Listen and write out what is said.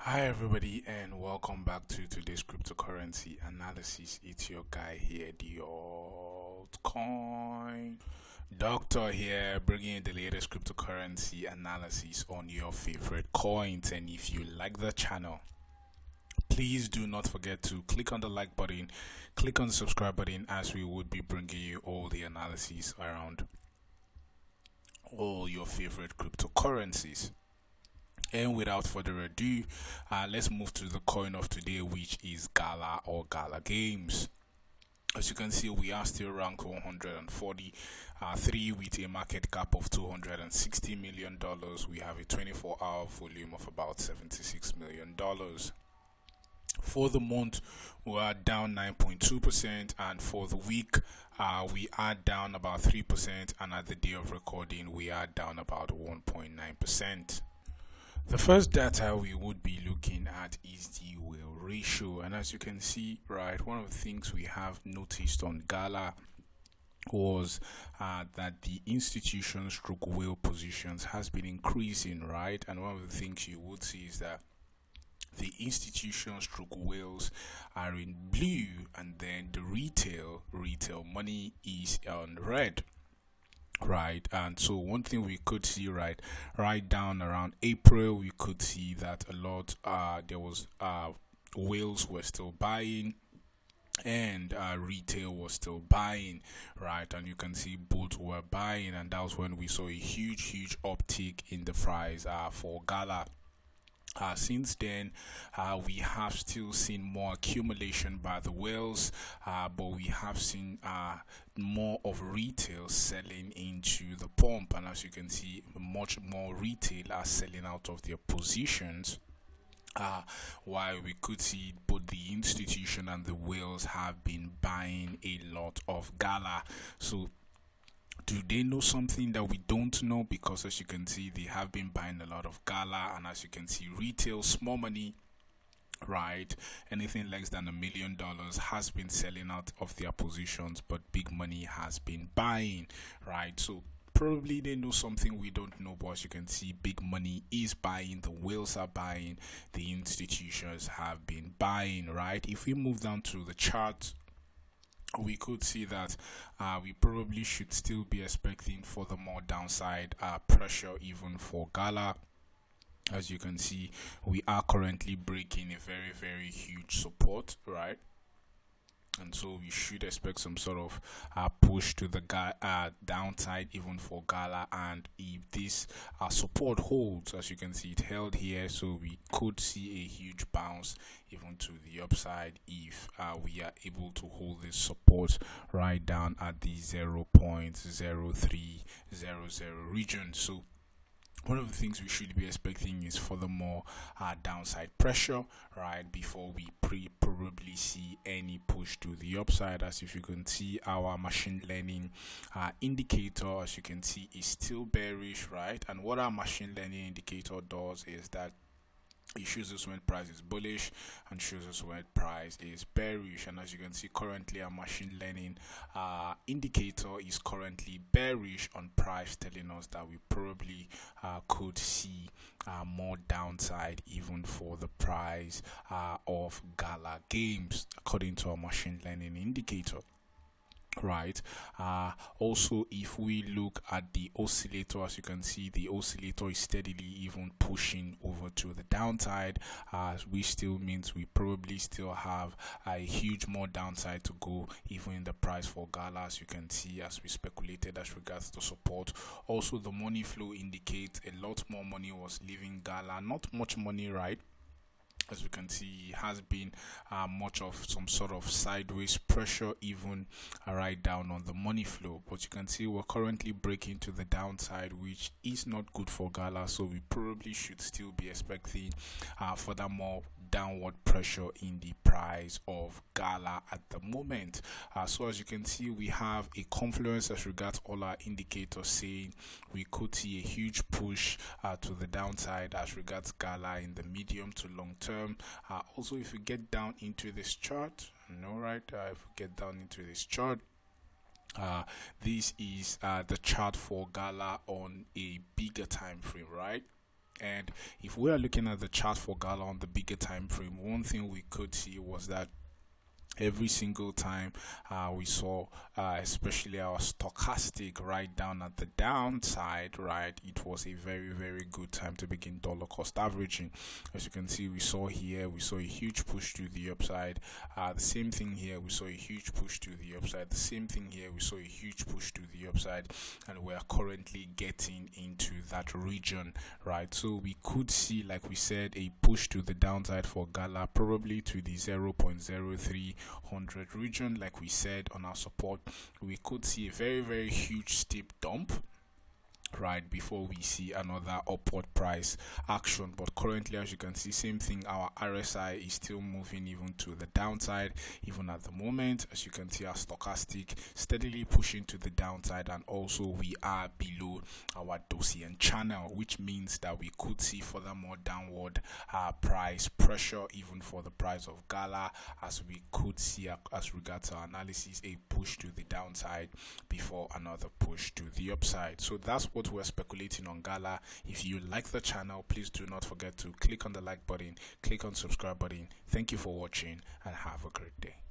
Hi everybody and welcome back to today's cryptocurrency analysis. It's your guy here, the altcoin doctor here, bringing you the latest cryptocurrency analysis on your favorite coins. And if you like the channel, please do not forget to click on the like button, click on the subscribe button, as we would be bringing you all the analysis around all your favorite cryptocurrencies. And without further ado, let's move to the coin of today, which is Gala or Gala Games. As you can see, we are still ranked 143 with a market cap of $260 million. We have a 24-hour volume of about $76 million. For the month, we are down 9.2%, and for the week, we are down about 3%, and at the day of recording, we are down about 1.9%. The first data we would be looking at is the whale ratio, and as you can see, right, one of the things we have noticed on Gala was that the institution stroke whale positions has been increasing, right? And one of the things you would see is that the institution stroke whales are in blue, and then the retail money is on red. Right, and so one thing we could see right down around April, we could see that a lot there was whales were still buying, and retail was still buying, right? And you can see both were buying, and that was when we saw a huge uptick in the price for Gala. Since then, we have still seen more accumulation by the whales, but we have seen more of retail selling into the pump, and as you can see, much more retail are selling out of their positions. While we could see both the institution and the whales have been buying a lot of Gala. So do they know something that we don't know? Because as you can see, they have been buying a lot of Gala, and as you can see, retail, small money, right, anything less than $1 million has been selling out of their positions, but big money has been buying, right? So probably they know something we don't know, but as you can see, big money is buying, the whales are buying, the institutions have been buying, right? If we move down to the chart, we could see that we probably should still be expecting further more downside pressure even for Gala. As you can see, we are currently breaking a very huge support, right? And so we should expect some sort of push to the downside even for Gala. And if this support holds, as you can see, it held here, so we could see a huge bounce even to the upside if we are able to hold this support right down at the 0.0300 region. So one of the things we should be expecting is furthermore downside pressure, right, before we probably see any push to the upside. As if you can see, our machine learning indicator, as you can see, is still bearish, right? And what our machine learning indicator does is that it shows us when price is bullish and shows us when price is bearish. And as you can see, currently our machine learning indicator is currently bearish on price, telling us that we probably could see more downside even for the price of Gala Games, according to our machine learning indicator. Right. Also, if we look at the oscillator, as you can see, the oscillator is steadily even pushing over to the downside, which still means we probably still have a huge more downside to go even in the price for Gala, as you can see, as we speculated as regards to support. Also, the money flow indicates a lot more money was leaving Gala, not much money, right? As we can see, has been much of some sort of sideways pressure even right down on the money flow, but you can see we're currently breaking to the downside, which is not good for Gala. So we probably should still be expecting furthermore downward pressure in the price of Gala at the moment. So as you can see, we have a confluence as regards all our indicators saying we could see a huge push to the downside as regards Gala in the medium to long term. Also, if we get down into this chart, if we get down into this chart, this is the chart for Gala on a bigger time frame, right? And if we are looking at the chart for Gala on the bigger time frame, one thing we could see was that every single time we saw especially our stochastic right down at the downside, right, it was a very good time to begin dollar cost averaging. As you can see, we saw a huge push to the upside. The same thing here, we saw a huge push to the upside. The same thing here, we saw a huge push to the upside, and we are currently getting into that region, right? So we could see, like we said, a push to the downside for Gala, probably to the 0.0300 region. Like we said on our support, we could see a very huge steep dump, right, before we see another upward price action. But currently, as you can see, same thing, our RSI is still moving even to the downside. Even at the moment, as you can see, our stochastic steadily pushing to the downside, and also we are below our Gaussian channel, which means that we could see furthermore downward price pressure even for the price of Gala, as we could see as regards our analysis, a push to the downside before another push to the upside. So that's what we're speculating on Gala. If you like the channel, please do not forget to click on the like button, click on subscribe button. Thank you for watching, and have a great day.